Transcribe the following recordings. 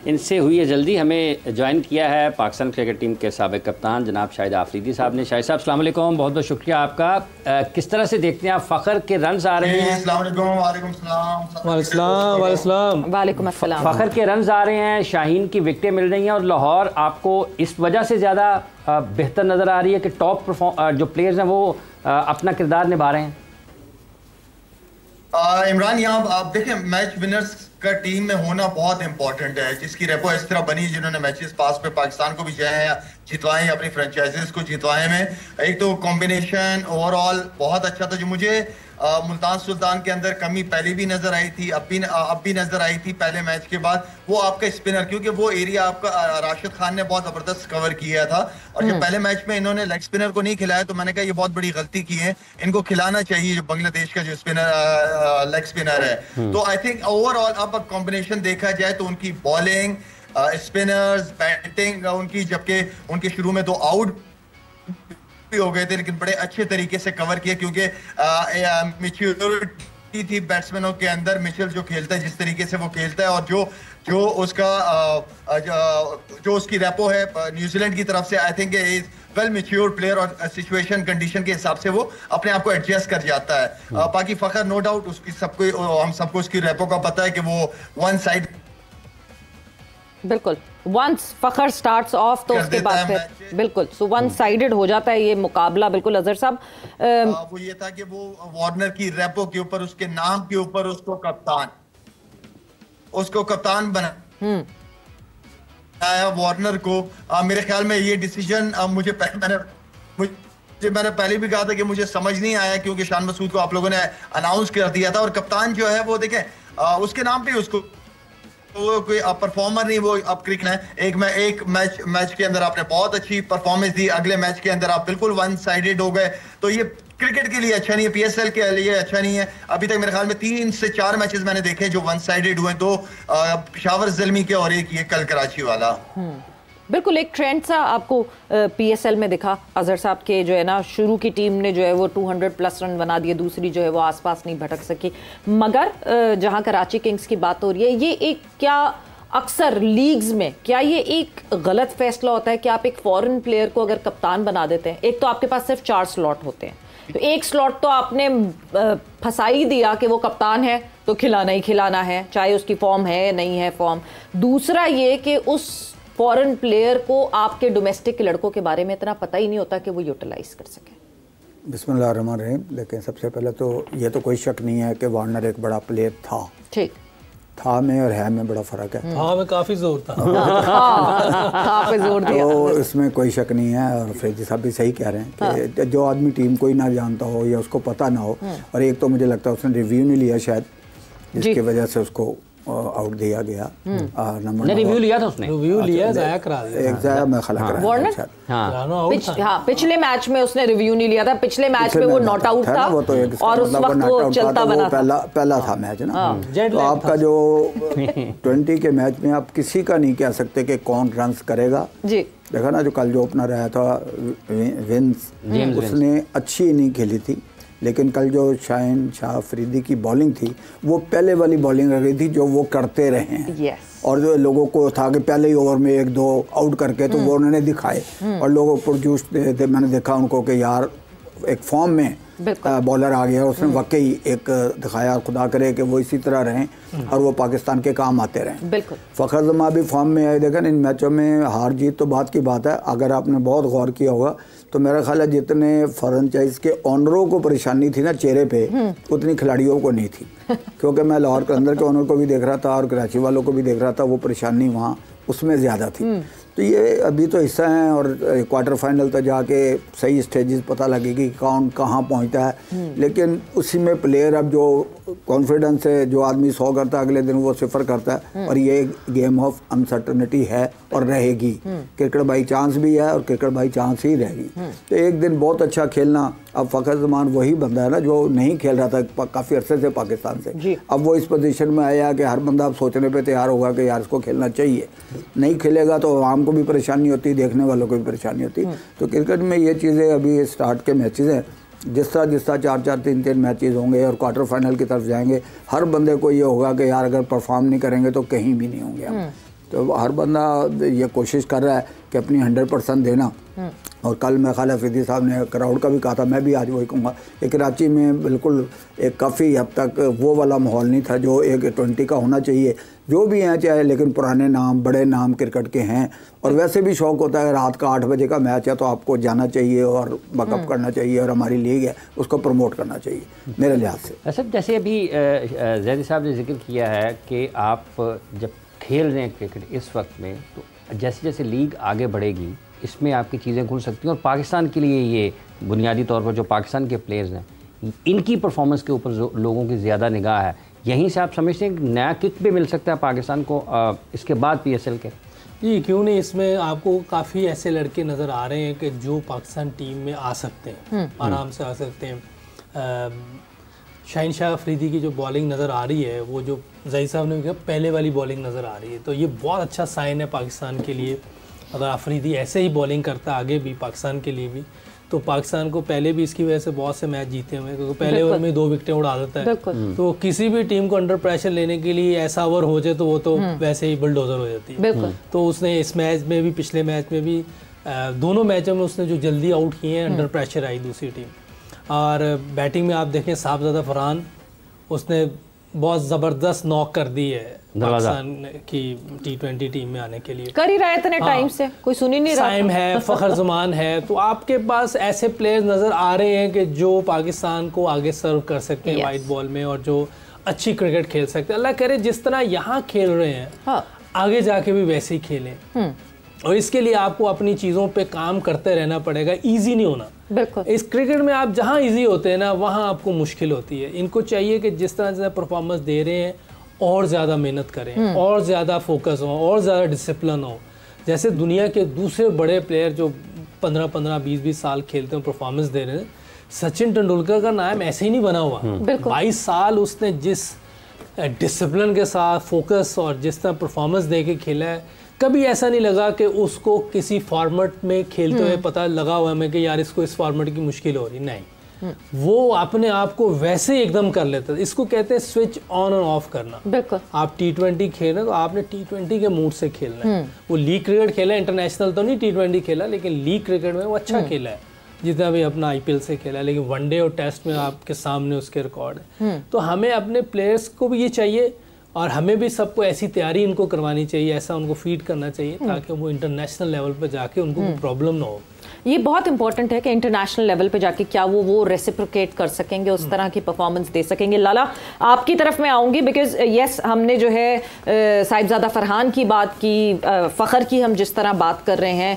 इनसे हुई है जल्दी। हमें ज्वाइन किया है पाकिस्तान क्रिकेट टीम के साबिक कप्तान जनाब शाहिद आफरीदी साहब ने। शाहिद साहब अस्सलाम वालेकुम, बहुत बहुत शुक्रिया आपका। किस तरह से देखते हैं आप, फ़खर के रन्स आ रहे हैं? फ़खर के रन्स आ रहे हैं, शाहीन की विकेटें मिल रही हैं और लाहौर आपको इस वजह से ज़्यादा बेहतर नज़र आ रही है कि टॉप जो प्लेयर्स हैं वो अपना किरदार निभा रहे हैं। इमरान, यहाँ आप देखें, मैच विनर्स का टीम में होना बहुत इंपॉर्टेंट है, जिसकी रेपो इस तरह बनी, जिन्होंने मैचेस पास पे पाकिस्तान को भी जितवाए, अपनी फ्रेंचाइजीज को जितवाए में। एक तो कॉम्बिनेशन ओवरऑल बहुत अच्छा था। जो मुझे मुल्तान सुल्तान के अंदर कमी पहले भी नजर आई थी, अब भी नजर आई थी पहले मैच के बाद, वो आपका स्पिनर, क्योंकि वो एरिया आपका राशिद खान ने बहुत जबरदस्त कवर किया था। और जब पहले मैच में इन्होंने लेग स्पिनर को नहीं खिलाया तो मैंने कहा ये बहुत बड़ी गलती की है, इनको खिलाना चाहिए जो बांग्लादेश का जो स्पिनर लेग स्पिनर है। तो आई थिंक ओवरऑल अब कॉम्बिनेशन देखा जाए तो उनकी बॉलिंग, स्पिनर्स, बैटिंग उनकी, जबकि उनके शुरू में 2 आउट भी हो गए थे लेकिन बड़े अच्छे तरीके से कवर किया, क्योंकि मैच्योरिटी थी बैट्समैनों के अंदर। मिचेल जो खेलता है, जिस तरीके से वो खेलता है, और जो उसकी रेपो है न्यूजीलैंड की तरफ से, I think is well mature player और सिचुएशन कंडीशन के हिसाब से वो अपने आप को एडजस्ट कर जाता है। बाकी फ़खर नो डाउट उसकी हम सबको उसकी रेपो का पता है कि वो वन साइड, बिल्कुल वंस फ़खर स्टार्ट्स ऑफ तो उसके बाद फिर बिल्कुल सो वन साइडेड हो जाता है ये मुकाबला। बिल्कुल अजहर साहब, वो ये था कि वो वार्नर की रेपो के ऊपर, उसके नाम के ऊपर उसको कप्तान बनाया वार्नर को। मेरे ख्याल में ये डिसीजन मैंने पहले भी कहा था कि मुझे समझ नहीं आया, क्योंकि शान मसूद को आप लोगों ने अनाउंस कर दिया था और कप्तान जो है वो देखें उसके नाम पे उसको, वो कोई परफॉर्मर नहीं, वो अब क्रिकेट है। एक मैच के अंदर आपने बहुत अच्छी परफॉर्मेंस दी, अगले मैच के अंदर आप बिल्कुल वन साइडेड हो गए, तो ये क्रिकेट के लिए अच्छा नहीं है, पीएसएल के लिए अच्छा नहीं है। अभी तक मेरे ख्याल में 3 से 4 मैचेस मैंने देखे जो वन साइडेड हुए, 2 पेशावर ज़ल्मी के और एक ये कल कराची वाला। बिल्कुल एक ट्रेंड सा आपको पीएसएल में दिखा अजहर साहब के, जो है ना शुरू की टीम ने जो है वो 200+ रन बना दिए, दूसरी जो है वो आसपास नहीं भटक सकी। मगर जहां कराची किंग्स की बात हो रही है, ये एक क्या अक्सर लीग्स में क्या ये एक गलत फैसला होता है कि आप एक फॉरेन प्लेयर को अगर कप्तान बना देते हैं? एक तो आपके पास सिर्फ 4 स्लॉट होते हैं, तो एक स्लॉट तो आपने फंसा ही दिया कि वो कप्तान है तो खिलाना ही खिलाना है, चाहे उसकी फॉर्म है नहीं है फॉर्म। दूसरा ये कि उस फॉरेन प्लेयर को आपके डोमेस्टिक के लड़कों के बारे में इतना पता ही नहीं होता कि वो यूटिलाइज कर सके। बिस्मिल्लाहिर्रहमानिर्रहीम। लेकिन सबसे पहले तो ये तो कोई शक नहीं है कि वार्नर एक बड़ा प्लेयर था। ठीक, था में और है में बड़ा फ़र्क है। हाँ में काफ़ी जोर था। पे जोर दिया तो इसमें कोई शक नहीं है। और फरीदी साहब भी सही कह रहे हैं कि जो आदमी टीम को ही ना जानता हो या उसको पता ना हो, और एक तो मुझे लगता है उसने रिव्यू नहीं लिया शायद, जिसकी वजह से उसको आउट दिया गया। नंबर रिव्यू लिया था उसने, रिव्यू लिया, जाया करा दिया, एक जाया मैं खला करा। पिछले मैच में उसने रिव्यू नहीं लिया था, पिछले मैच में वो नॉट आउट था और उस वक्त वो चलता बना था, पहला था मैच ना। तो आपका जो 20 के मैच में आप किसी का नहीं कह सकते कि कौन रन करेगा जी। देखा ना, जो कल जो ओपनर आया था विंस, उसने अच्छी इनिंग खेली थी, लेकिन कल जो शाहीन शाह अफरीदी की बॉलिंग थी वो पहले वाली बॉलिंग रही थी जो वो करते रहे हैं। और जो लोगों को था कि पहले ही ओवर में 1-2 आउट करके, तो वो उन्होंने दिखाए और लोगों को प्रोड्यूस थे। मैंने देखा उनको कि यार एक फॉर्म में बॉलर आ गया, उसने वाकई एक दिखाया। खुदा करे कि वो इसी तरह रहें और वो पाकिस्तान के काम आते रहें। फ़खर जमां भी फॉर्म में आए। देखें इन मैचों में हार जीत तो बात की बात है, अगर आपने बहुत गौर किया होगा तो मेरा ख्याल है जितने फ्रेंचाइज के ऑनरों को परेशानी थी ना चेहरे पे, उतनी खिलाड़ियों को नहीं थी। क्योंकि मैं लाहौर के अंदर के ऑनर को भी देख रहा था और कराची वालों को भी देख रहा था, वो परेशानी वहाँ उसमें ज़्यादा थी। तो ये अभी तो हिस्सा हैं और क्वार्टर फाइनल तक जाके सही स्टेजेस पता लगेगी कौन कहाँ पहुँचता है। लेकिन उसी में प्लेयर अब जो कॉन्फिडेंस है, जो आदमी 100 करता है अगले दिन वो 0 करता है। और ये गेम ऑफ अनसर्टनिटी है और रहेगी। क्रिकेट बाई चांस भी है और क्रिकेट बाई चांस ही रहेगी। तो एक दिन बहुत अच्छा खेलना, अब फ़खर ज़मान वही बंदा है ना जो नहीं खेल रहा था काफ़ी अरसे से पाकिस्तान से, अब वो इस पोजीशन में आया कि हर बंदा अब सोचने पे तैयार होगा कि यार इसको खेलना चाहिए। नहीं खेलेगा तो आवाम को भी परेशानी होती, देखने वालों को भी परेशानी होती। तो क्रिकेट में ये चीज़ें अभी स्टार्ट के मैचेस हैं, जिस तरह 4-4, 3-3 मैचेस होंगे और क्वार्टर फाइनल की तरफ जाएंगे, हर बंदे को ये होगा कि यार अगर परफॉर्म नहीं करेंगे तो कहीं भी नहीं होंगे हम। तो हर बंदा ये कोशिश कर रहा है कि अपनी 100% देना। और कल मैं ख्याल अफरीदी साहब ने क्राउड का भी कहा था, मैं भी आज वही कहूँगा कि कराची में बिल्कुल एक काफ़ी हद तक वो वाला माहौल नहीं था जो एक 20 का होना चाहिए। जो भी हैं चाहे, लेकिन पुराने नाम, बड़े नाम क्रिकेट के हैं, और वैसे भी शौक़ होता है रात का 8 बजे का मैच है तो आपको जाना चाहिए और बकअप करना चाहिए, और हमारी लीग है उसको प्रमोट करना चाहिए मेरे लिहाज से। सर जैसे अभी जैदी साहब ने जिक्र किया है कि आप जब खेल रहे हैं क्रिकेट इस वक्त में, तो जैसे जैसे लीग आगे बढ़ेगी इसमें आपकी चीज़ें खुल सकती हैं, और पाकिस्तान के लिए ये बुनियादी तौर पर जो पाकिस्तान के प्लेयर्स हैं इनकी परफॉर्मेंस के ऊपर लोगों की ज़्यादा निगाह है। यहीं से आप समझते हैं कि नया किक भी मिल सकता है पाकिस्तान को इसके बाद PSL के? जी क्यों नहीं, इसमें आपको काफ़ी ऐसे लड़के नज़र आ रहे हैं कि जो पाकिस्तान टीम में आ सकते हैं, आराम से आ सकते हैं। शाहीन शाह अफरीदी की जो बॉलिंग नज़र आ रही है, वो जो ज़ई साहब ने कहा पहले वाली बॉलिंग नज़र आ रही है, तो ये बहुत अच्छा साइन है पाकिस्तान के लिए। अगर अफरीदी ऐसे ही बॉलिंग करता आगे भी पाकिस्तान के लिए भी, तो पाकिस्तान को पहले भी इसकी वजह से बहुत से मैच जीते हुए, क्योंकि पहले ओवर में 2 विकेटें उड़ा देता है। तो किसी भी टीम को अंडर प्रेशर लेने के लिए ऐसा ओवर हो जाए तो वो तो वैसे ही बुलडोजर हो जाती है। तो उसने इस मैच में भी, पिछले मैच में भी, दोनों मैचों में उसने जो जल्दी आउट किए हैं, अंडर प्रेशर आई दूसरी टीम। और बैटिंग में आप देखें साहबजादा फरहान, उसने बहुत ज़बरदस्त नॉक कर दी है पाकिस्तान की T20 टीम में आने के लिए। कर ही रहा है इतने टाइम से, कोई सुन ही नहीं रहा। साइम है, फ़खर ज़मान है, तो आपके पास ऐसे प्लेयर्स नज़र आ रहे हैं कि जो पाकिस्तान को आगे सर्व कर सकते हैं वाइट बॉल में, और जो अच्छी क्रिकेट खेल सकते हैं। अल्लाह करे जिस तरह यहाँ खेल रहे हैं आगे जाके भी वैसे ही खेलें, और इसके लिए आपको अपनी चीज़ों पे काम करते रहना पड़ेगा। इजी नहीं होना बिल्कुल। इस क्रिकेट में आप जहाँ इजी होते हैं ना, वहाँ आपको मुश्किल होती है। इनको चाहिए कि जिस तरह से परफॉर्मेंस दे रहे हैं और ज़्यादा मेहनत करें, और ज़्यादा फोकस हो, और ज़्यादा डिसिप्लिन हो। जैसे दुनिया के दूसरे बड़े प्लेयर जो 15-15, 20-20 साल खेलते हैं, परफॉर्मेंस दे रहे हैं। सचिन तेंदुलकर का नाम ऐसे ही नहीं बना हुआ। 22 साल उसने जिस डिसिप्लिन के साथ, फोकस और जिस तरह परफॉर्मेंस दे के खेला है, कभी ऐसा नहीं लगा कि उसको किसी फॉर्मेट में खेलते हुए पता लगा हुआ हमें कि यार इसको इस फॉर्मेट की मुश्किल हो रही। नहीं, वो अपने आप को वैसे ही एकदम कर लेता है। इसको कहते हैं स्विच ऑन और ऑफ करना। बिल्कुल। आप T20 खेल रहे हैं तो आपने T20 के मूड से खेलना है। वो लीग क्रिकेट खेला, इंटरनेशनल तो नहीं T20 खेला, लेकिन लीग क्रिकेट में वो अच्छा खेला है, जितना भी अपना IPL से खेला है, लेकिन वनडे और टेस्ट में आपके सामने उसके रिकॉर्ड है। तो हमें अपने प्लेयर्स को भी ये चाहिए, और हमें भी सबको ऐसी तैयारी इनको करवानी चाहिए, ऐसा उनको फीड करना चाहिए ताकि वो इंटरनेशनल लेवल पर जाके उनको प्रॉब्लम ना हो। ये बहुत इंपॉर्टेंट है कि इंटरनेशनल लेवल पे जाके क्या वो रेसिप्रोकेट कर सकेंगे, उस तरह की परफॉर्मेंस दे सकेंगे। लाला आपकी तरफ मैं आऊँगी, बिकॉज यस हमने जो है साहिबजादा फरहान की बात की, फ़खर की हम जिस तरह बात कर रहे हैं,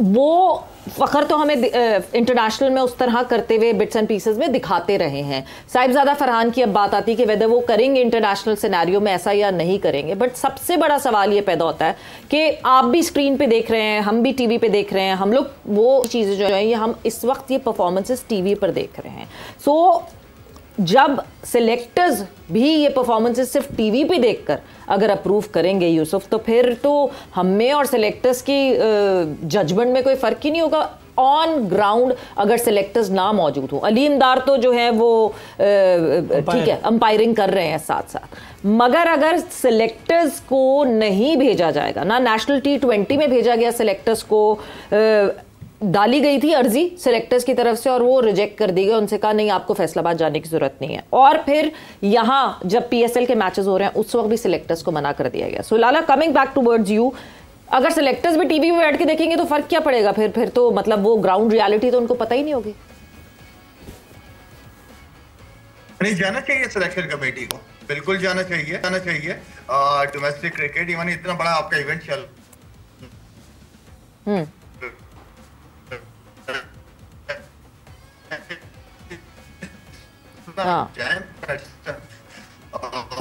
वो फ़खर तो हमें इंटरनेशनल में उस तरह करते हुए बिट्स एंड पीसेस में दिखाते रहे हैं। साहिबजादा फरहान की अब बात आती है कि वेदर वो करेंगे इंटरनेशनल सिनेरियो में ऐसा या नहीं करेंगे। बट सबसे बड़ा सवाल ये पैदा होता है कि आप भी स्क्रीन पे देख रहे हैं, हम भी टीवी पे देख रहे हैं, हम लोग वो चीज़ें जो है ये हम इस वक्त ये परफॉर्मेंसेस टीवी पर देख रहे हैं। सो जब सिलेक्टर्स भी ये परफॉर्मेंसेस सिर्फ टीवी पे देखकर अगर अप्रूव करेंगे यूसुफ, तो फिर तो हमें और सिलेक्टर्स की जजमेंट में कोई फ़र्क ही नहीं होगा। ऑन ग्राउंड अगर सिलेक्टर्स ना मौजूद हो, अलीमदार तो जो है वो ठीक है अंपायरिंग कर रहे हैं साथ साथ, मगर अगर सिलेक्टर्स को नहीं भेजा जाएगा ना, नेशनल T20 में भेजा गया सिलेक्टर्स को, डाली गई थी अर्जी सिलेक्टर्स की तरफ से और वो रिजेक्ट कर दी गई, उनसे कहा नहीं आपको फैसलाबाद जाने की जरूरत नहीं है, और फिर यहाँ जब PSL के मैचेस हो रहे हैं उस वक्त भी सिलेक्टर्स को मना कर दिया गया। सो लाला, कमिंग बैक टुवर्ड्स यू, अगर सिलेक्टर्स भी टीवी में बैठ के देखेंगे तो फर्क क्या पड़ेगा? फिर तो मतलब वो ग्राउंड रियलिटी तो उनको पता ही नहीं होगी। नहीं जाना चाहिए सिलेक्शन कमेटी को, बिल्कुल जाना चाहिए, जाना चाहिए। डोमेस्टिक क्रिकेट इवन इतना बड़ा आपका इवेंट चल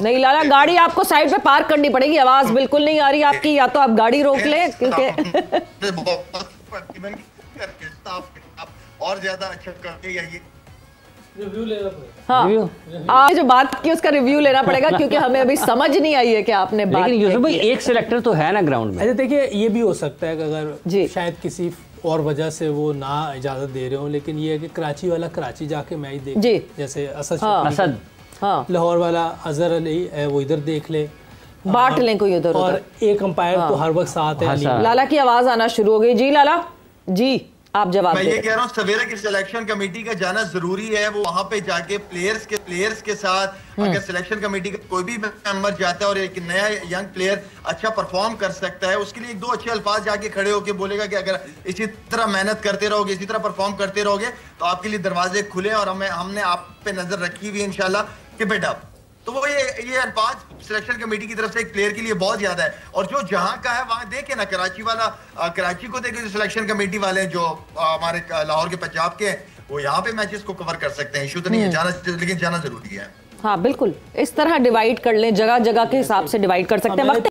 नहीं लाला, गाड़ी आपको साइड पे पार्क करनी पड़ेगी, आवाज बिल्कुल नहीं आ रही आपकी, या तो आप गाड़ी रोक लें क्योंकि और ज्यादा अच्छा करके ये रिव्यू लेना पड़ेगा। हाँ, आप जो बात की उसका रिव्यू लेना पड़ेगा क्योंकि हमें अभी समझ नहीं आई है कि आपने बात। लेकिन यूसुफ भाई एक सिलेक्टर तो है ना ग्राउंड में। अच्छा देखिए, ये भी हो सकता है कि अगर शायद किसी और वजह से वो ना इजाजत दे रहे हो, लेकिन ये है कि कराची वाला कराची जाके मैच देखे, जैसे असद, लाहौर वाला अजहर अली वो इधर देख ले, बांट लें कोई उधर और एक अंपायर तो हर वक्त साथ है। लाला की आवाज आना शुरू हो गई। जी लाला जी आप जवाब। मैं ये कह रहा हूँ सवेरा की सिलेक्शन कमेटी का जाना जरूरी है। वो वहां पे जाके प्लेयर्स के साथ अगर सिलेक्शन कमेटी का कोई भी मेंबर जाता है और एक नया यंग प्लेयर अच्छा परफॉर्म कर सकता है, उसके लिए एक दो अच्छे अल्फाज जाके खड़े होके बोलेगा कि अगर इसी तरह मेहनत करते रहोगे, इसी तरह परफॉर्म करते रहोगे तो आपके लिए दरवाजे खुले और हमने आप पे नजर रखी हुई इंशाल्लाह कि बेटा। तो वो ये अल्फाज सिलेक्शन कमेटी की तरफ से एक प्लेयर के लिए बहुत ज्यादा है। और जो जहां का है वहां देखे ना, कराची वाला कराची को देखे, जो सिलेक्शन कमेटी वाले जो हमारे लाहौर के पंजाब के, वो यहाँ पे मैचेस को कवर कर सकते हैं। इशू तो नहीं है जाना, लेकिन जाना जरूरी है। हाँ बिल्कुल, इस तरह डिवाइड कर लें, जगह जगह के हिसाब से डिवाइड कर सकते हैं।